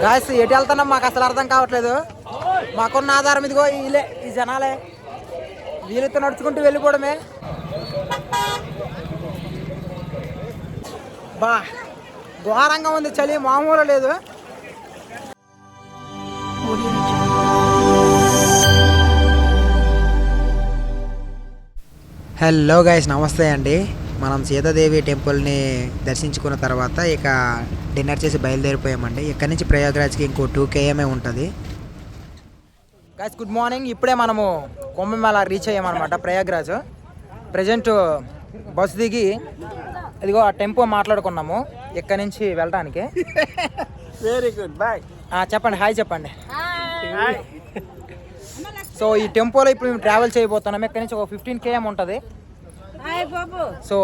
Guys ఎటు వెళ్తున్నాం మాకు అసలు అర్థం కావట్లేదు. మాకున్న ఆధారం ఇదిగో వీళ్ళే, ఈ జనాలే. వీళ్ళతో నడుచుకుంటూ వెళ్ళిపోవడమే. బా ఘోరంగా ఉంది, చలి మామూలు లేదు. హలో గైస్, నమస్తే అండి. మనం సీతాదేవి టెంపుల్ని దర్శించుకున్న తర్వాత ఇక డిన్నర్ చేసి బయలుదేరిపోయామండి. ఇక్కడి నుంచి ప్రయాగ్రాజ్కి ఇంకో 2 km ఉంటుంది. Guys good morning. ఇప్పుడే మనము Kumbh Mela reach అయ్యామన్నమాట Prayagraj. Present bus దిగి ఇదిగో ఆ టెంపో మాట్లాడుకున్నాము ఇక్కడి నుంచి వెళ్ళడానికి. Very good, bye. చెప్పండి, హాయ్ చెప్పండి. సో ఈ టెంపోలో ఇప్పుడు మేము ట్రావెల్ చేయబోతున్నాము. ఇక్కడి నుంచి ఒక 15 km ఉంటుంది. సో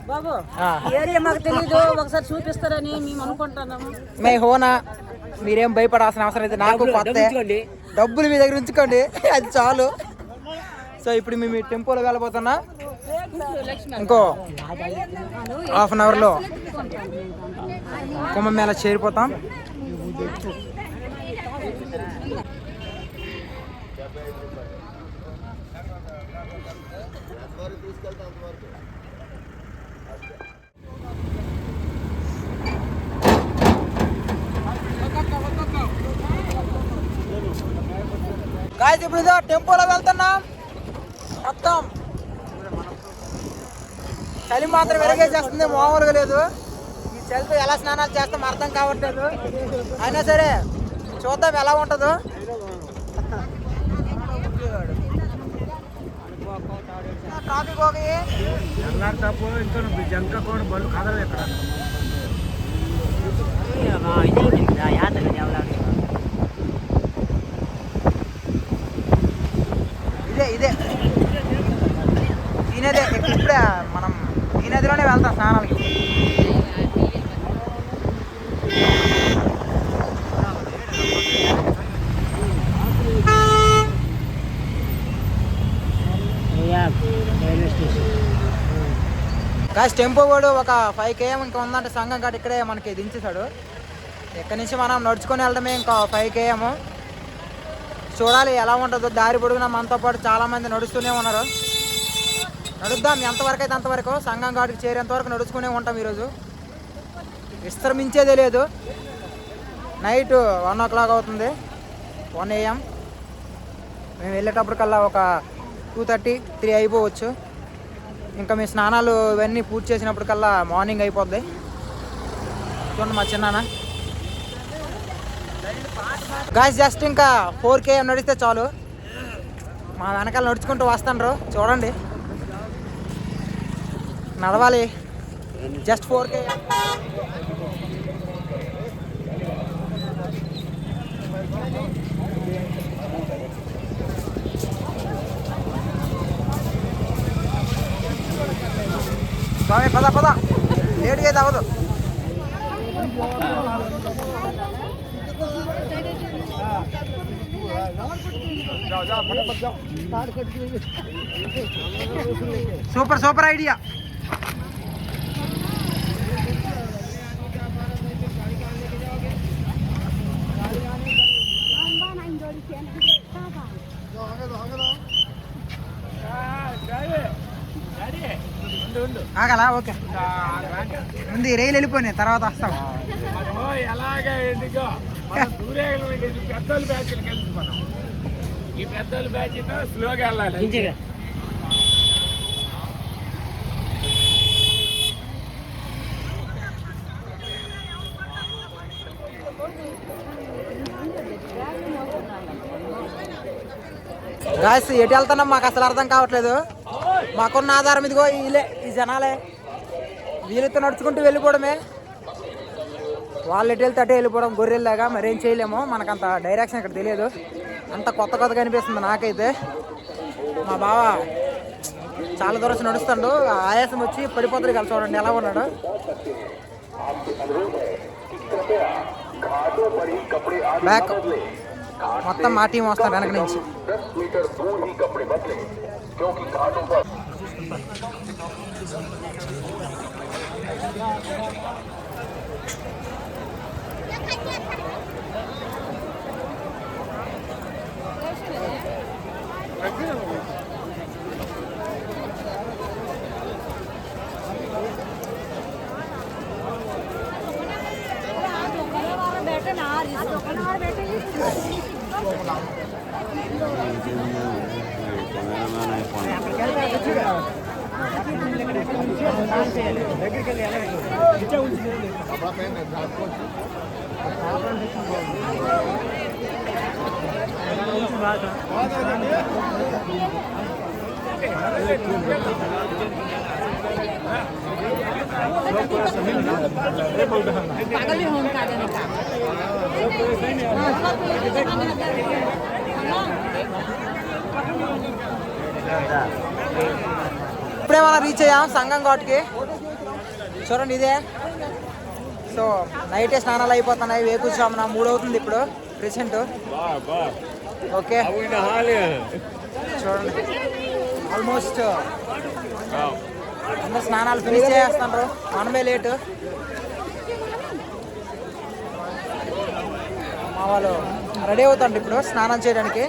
బాబు ఏరియా మాకు తెలీదు, ఒకసారి చూపిస్తారని మేము అనుకుంటున్నాము. మే హోనా, మీరేం భయపడాల్సిన అవసరం అయితే. నాకు కొత్త డబ్బులు మీ దగ్గర ఉంచుకోండి, అది చాలు. సో ఇప్పుడు మేము ఈ టెంపోలో వెళ్ళబోతున్నా. ఇంకో ½ an hourలో కుంభమేళ చేరిపోతాం. గాయస్ ఇప్పుడు ఇదో టెంపోలో వెళ్తున్నాం. మొత్తం చలి మాత్రం వెరగేసేస్తుంది, మామూలుగా లేదు. ఈ చలితో ఎలా స్నానాలు చేస్తాం అర్థం కావట్లేదు. అయినా సరే చూద్దాం ఎలా ఉంటుందో. ట్రాఫిక్ ಹೋಗಿ ఇదే ఈ నదే. ఇప్పుడే మనం ఈ నదిలోనే వెళ్తాం స్నానాలకి. కాస్త టెంపో కూడా ఒక 5 km ఇంకా ఉందంటే సంఘం కాదు, ఇక్కడే మనకి దించేశాడు. ఇక్కడి నుంచి మనం నడుచుకొని వెళ్ళడమే ఇంకా 5 km. చూడాలి ఎలా ఉంటుందో. దారి పొడుగునా మనతో పాటు చాలామంది నడుస్తూనే ఉన్నారు. నడుద్దాం ఎంతవరకు అయితే అంతవరకు. సంఘం ఘాటుకి చేరేంత వరకు నడుచుకునే ఉంటాం. ఈరోజు విశ్రమించేదే లేదు. నైట్ 1 o'clock అవుతుంది, 1 AM. మేము వెళ్ళేటప్పటికల్లా ఒక 2:30, 3 అయిపోవచ్చు. ఇంకా మీ స్నానాలు ఇవన్నీ పూర్తి చేసినప్పటికల్లా మార్నింగ్ అయిపోద్ది. చూడండి మా చిన్నాన్న. గాయస్ జస్ట్ ఇంకా 4 km నడిస్తే చాలు. మా వెనకాల నడుచుకుంటూ వస్తాను, చూడండి. నడవాలి జస్ట్ 4 km. స్వామి పద పద, లేట్గా అయితే అవ్వదు. Super super idea. ఆగలా? ఓకే, ముందు రైలు వెళ్ళిపోయినాయి, తర్వాత వస్తాం. పెద్దలు బ్యాచ్ కలిసిపోతాం. ఈ పెద్దల బ్యాచ్ స్లోగా వెళ్ళాలి. గాయస్ ఎటు వెళ్తున్నాం మాకు అసలు అర్థం కావట్లేదు. మాకున్న ఆధారం ఇదిగో వీళ్ళే, ఈ జనాలే. వీళ్ళతో నడుచుకుంటూ వెళ్ళిపోవడమే. వాళ్ళు ఎటు వెళ్తే అటే వెళ్ళిపోవడం, గొర్రెల్లాగా. మరేం చేయలేము, మనకంత డైరెక్షన్ ఇక్కడ తెలియదు. అంత కొత్త కొత్తగా అనిపిస్తుంది నాకైతే. మా బావ చాలా దూరం నడుస్తాడు, ఆయాసం వచ్చి పడిపోతుంది కదా. చూడండి ఎలా ఉన్నాడు. బ్యాక్ మొత్తం మా టీం వస్తాం వెనక నుంచి. ఇప్పుడే మనం రీచ్ అయ్యాం సంగం ఘాట్కి. చూడండి ఇదే. సో నైటే స్నానాలు అయిపోతున్నాయి. వేకుజామున 3 అవుతుంది ఇప్పుడు ప్రెసెంట్. ఓకే చూడండి ఆల్మోస్ట్ అందరు స్నానాలు ఫినిష్ చేస్తున్నారు. మనమే లేటు. మా వాళ్ళు రెడీ అవుతాండి ఇప్పుడు స్నానం చేయడానికి.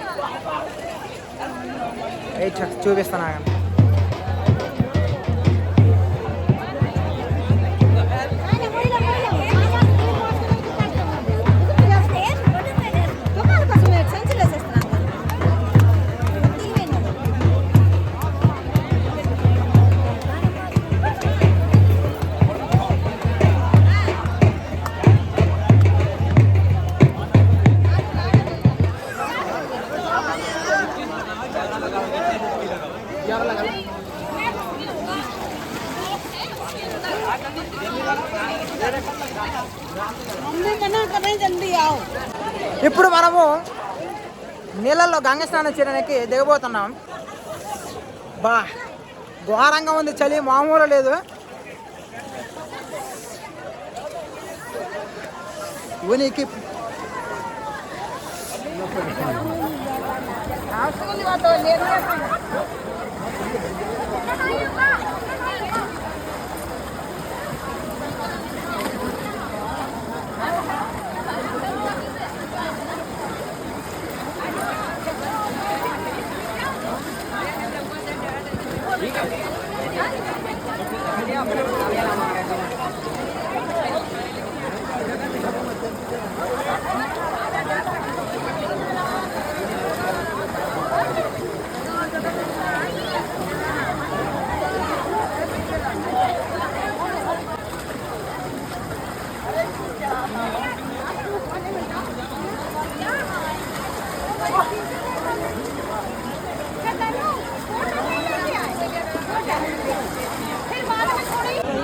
చూపిస్తున్నా. ఇప్పుడు మనము నీళ్ళల్లో గంగ స్నానం చేయడానికి దిగబోతున్నాం. బా ఘోరంగా ఉంది, చలి మామూలు లేదు. ఉనికి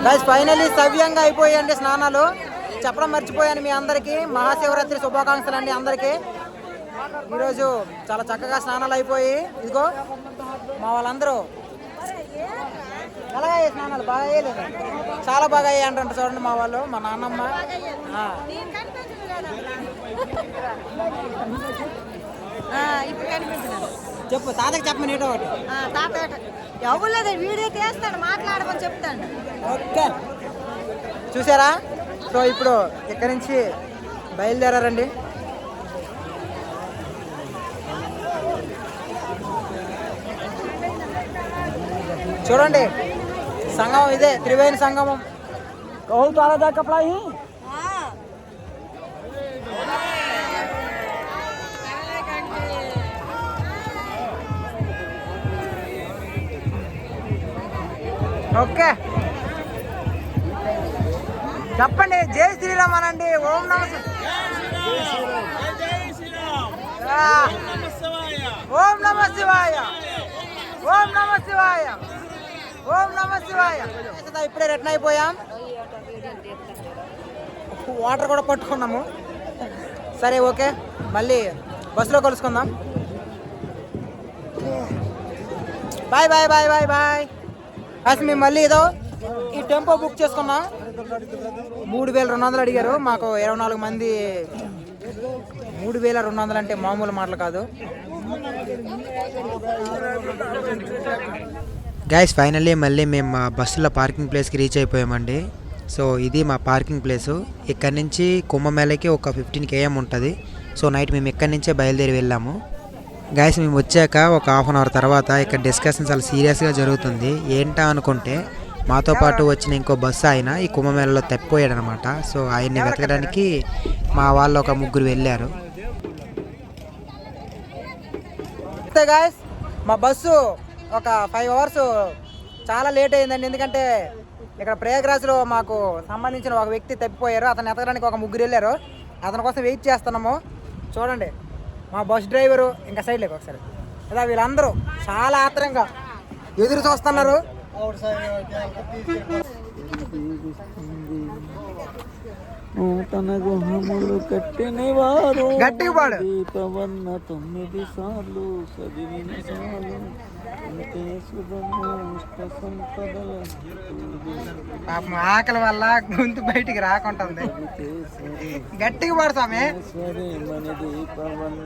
గైస్ ఫైనల్లీ సవ్యంగా అయిపోయాయండి స్నానాలు. చెప్పడం మర్చిపోయాను మీ అందరికీ. మహాశివరాత్రి శుభాకాంక్షలు అండి అందరికీ. ఈరోజు చాలా చక్కగా స్నానాలు అయిపోయి ఇదిగో మా వాళ్ళందరూ ఎలాగ అయ్యాయి స్నానాలు. బాగా అయ్యలేదు, చాలా బాగా అయ్యాయి అంటుంటే చూడండి మా వాళ్ళు, మా నాన్నమ్మ. చెప్పు తాతకి చెప్పమని ఏటో ఒకటి. తాత ఎవరు లేదు, వీడియో తీస్తాడు, మాట్లాడమని చెప్తాడు. ఓకే చూసారా. సో ఇప్పుడు ఇక్కడి నుంచి బయలుదేరారండి. చూడండి సంగమం ఇదే, త్రివేణి సంగమం. కపడా ఓకే చెప్పండి. జై శ్రీరామ్ అనండి. ఓం నమ ఓం నమ శివాయ, ఓం నమ శివాయ, ఓం నమ శివాయ. ఇప్పుడే రిటర్న్ అయిపోయాం. వాటర్ కూడా పట్టుకున్నాము. సరే ఓకే, మళ్ళీ బస్సులో కలుసుకుందాం. Bye bye bye bye bye. అసలు మేము మళ్ళీ ఏదో ఈ టెంపో బుక్ చేసుకున్నాం. 3200 అడిగారు మాకు. 24 మంది. 3200 అంటే మామూలు మాటలు కాదు. గైస్ ఫైనల్లీ మళ్ళీ మేము మా బస్సులో పార్కింగ్ ప్లేస్కి రీచ్ అయిపోయామండి. సో ఇది మా పార్కింగ్ ప్లేసు. ఇక్కడి నుంచి కుంభమేళకి ఒక 15 km ఉంటుంది. సో నైట్ మేము ఇక్కడి నుంచే బయలుదేరి వెళ్ళాము. గైస్ మేము వచ్చాక ఒక 1/2 అవర్ తర్వాత ఇక్కడ డిస్కషన్ చాలా సీరియస్గా జరుగుతుంది. ఏంటా అనుకుంటే మాతో పాటు వచ్చిన ఇంకో బస్సు ఆయన ఈ కుంభమేళలో తప్పిపోయాడు అనమాట. సో ఆయన్ని వెతకడానికి మా వాళ్ళు ఒక ముగ్గురు వెళ్ళారు. గాయస్ మా బస్సు ఒక 5 అవర్స్ చాలా లేట్ అయిందండి. ఎందుకంటే ఇక్కడ ప్రయాగ్రాజ్లో మాకు సంబంధించిన ఒక వ్యక్తి తప్పిపోయారు. అతను ఎతకడానికి ఒక ముగ్గురు వెళ్ళారు. అతని కోసం వెయిట్ చేస్తున్నాము. చూడండి మా బస్ డ్రైవరు ఇంకా సైడ్ లేక ఒకసారి ఇలా వీళ్ళందరూ చాలా ఆత్రంగా ఎదురు చూస్తున్నారు. నూతన గుహములు కట్టినవారు గట్టిగా పాడు. దీపవన్న 9 సార్లు చదివిన సార్లు అంతే శుభము ఇష్ట సంపదల పాపం ఆకలి వల్ల గొంతు బయటికి రాకుంటుంది. గట్టిగా పాడు స్వామి. సరే మన దీపవన్న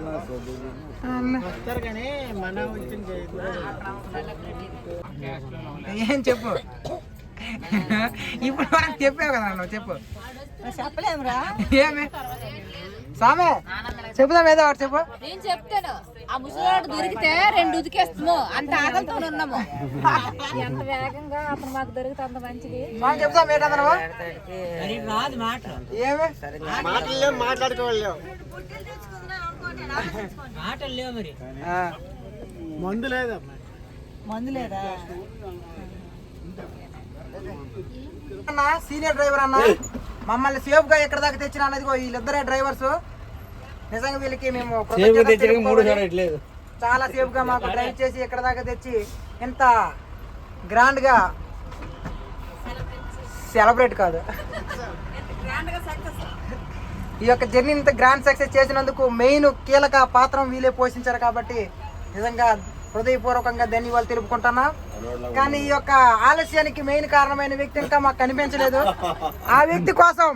ఏం చెప్పు ఇప్పుడు వరకు చెప్పావు కదా నువ్వు చెప్పు. చెప్పలేమురా ఏమి స్వామి చెప్పుదాం ఏదో ఒకటి చెప్పు. నేను చెప్తాను ఆ ముసలాడు దొరికితే 2 ఉతికేస్తాము అంత ఆకలితో ఉన్నాము. ఎంత వేగంగా అతను మాకు దొరికితే అంత మంచిది. స్వామి చెప్తాం ఏంటన్నావు ఏమి మాట్లాడుకోలేవు మరి మందు లేదా అన్న సీనియర్ డ్రైవర్ అన్న మమ్మల్ని సేఫ్ గా ఎక్కడ దాకా తెచ్చిన అన్నది వీళ్ళిద్దరే డ్రైవర్స్. నిజంగా వీళ్ళకి మేము చాలా సేఫ్ గా మాకు డ్రైవ్ చేసి ఎక్కడ దాకా తెచ్చి ఇంత గ్రాండ్ గా సెలబ్రేట్ కాదు ఈ యొక్క జర్నీ ఇంత గ్రాండ్ సక్సెస్ చేసినందుకు మెయిన్ కీలక పాత్ర వీళ్ళే పోషించారు. కాబట్టి నిజంగా హృదయపూర్వకంగా ధన్యవాదాలు తెలుపుకుంటున్నా. కానీ ఈ యొక్క ఆలస్యానికి మెయిన్ కారణమైన వ్యక్తి ఇంకా మాకు కనిపించలేదు. ఆ వ్యక్తి కోసం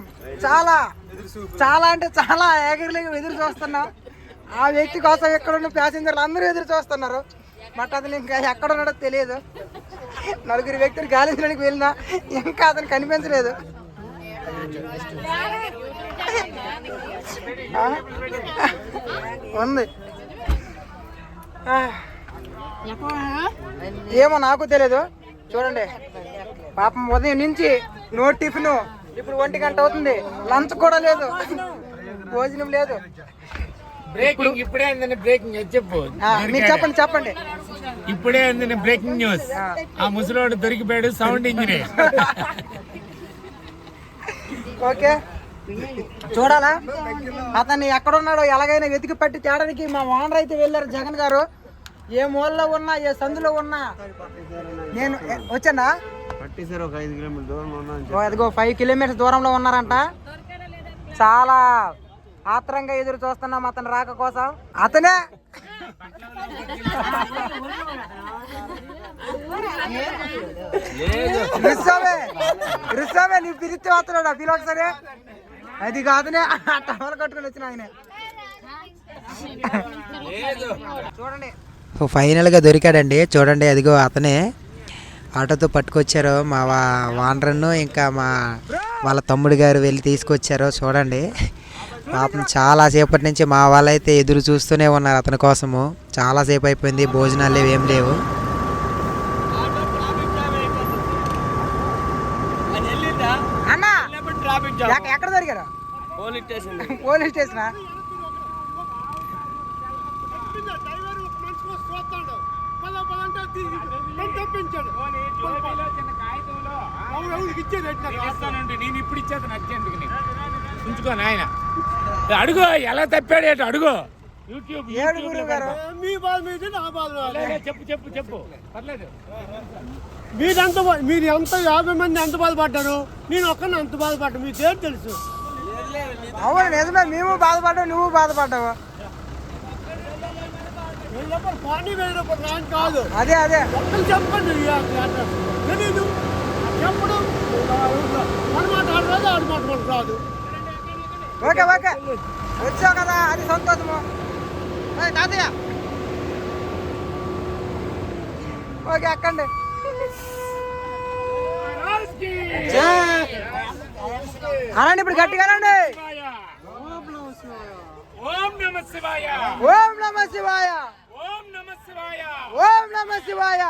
చాలా చాలా అంటే చాలా ఎదురు చూస్తున్నాం. ఆ వ్యక్తి కోసం ఎక్కడున్న ప్యాసింజర్లు అందరూ ఎదురు చూస్తున్నారు. బట్ అతను ఇంకా ఎక్కడున్నాడో తెలియదు. 4 వ్యక్తులు గాలించడానికి వెళ్ళినా ఇంకా అతను కనిపించలేదు. ఉంది ఏమో నాకు తెలియదు. చూడండి పాపం ఉదయం నుంచి నో టిఫిన్, ఇప్పుడు 1 గంట అవుతుంది, లంచ్ కూడా లేదు, భోజనం లేదు. బ్రేకింగ్ ఇప్పుడే అందని బ్రేకింగ్ చెప్పు. మీరు చెప్పండి చెప్పండి. ఇప్పుడే అందని బ్రేకింగ్ న్యూస్. ఆ ముసలోడు దొరికిపోయాడు, సౌండ్ ఇంజనీర్. ఓకే చూడాలా అతన్ని ఎక్కడున్నాడో ఎలాగైనా వెతికి పట్టి తేడానికి మా ఓనర్ అయితే వెళ్ళారు జగన్ గారు. ఏ మూలలో ఉన్నా ఏ సందులో ఉన్నా నేను వచ్చానా అదిగో 5 కిలోమీటర్స్ దూరంలో ఉన్నారంట. చాలా ఆత్రంగా ఎదురు చూస్తున్నాం అతను రాక కోసం. అతనే రుస్సామే నీ పిలిచి వస్తున్నాడు. పిలు ఒకసారి. అది కాదునే టవల్ కట్టుకుని వచ్చిన ఆయన. చూడండి ఫైనల్గా దొరికాడండి. చూడండి అదిగో అతనే ఆటోతో పట్టుకొచ్చారు. మా వానరన్ను ఇంకా వాళ్ళ తమ్ముడు గారు వెళ్ళి తీసుకొచ్చారు. చూడండి పాపం చాలాసేపటి నుంచి మా వాళ్ళైతే ఎదురు చూస్తూనే ఉన్నారు అతని కోసము. చాలాసేపు అయిపోయింది, భోజనాలు లేవు, ఏం లేవు. అన్నా ఎక్కడ దొరికారు? Police station. నేను ఇప్పుడు ఇచ్చేది నచ్చేందుకు ఉంచుకోను. ఆయన అడుగు ఎలా తప్పాడు ఏంటో అడుగు. యూట్యూబ్ చెప్పు చెప్పు చెప్పు పర్లేదు. మీరు ఎంత 50 మంది ఎంత బాధపడ్డారు, నేను ఒక్కరిని అంత బాధపడ్డా. మీకు ఏం తెలుసు? అవును నిజమే, మేము బాధపడ్డావు, నువ్వు బాధపడ్డావు. కాదు అదే అదే ఒక్కరు చెప్పండి. తెలీదు చెప్పడం మన మాట ఆడరాదు, ఆడి మాట మనకు రాదు. ఓకే ఓకే వచ్చావు కదా, అది సంతోషము. తాతయ్య ఓకే అక్కండి. అనండి ఇప్పుడు గట్టిగానండి. ఓం నమ శివాయ, ఓం నమ శివాయ, ఓం నమ శివాయ, ఓం నమ శివాయ.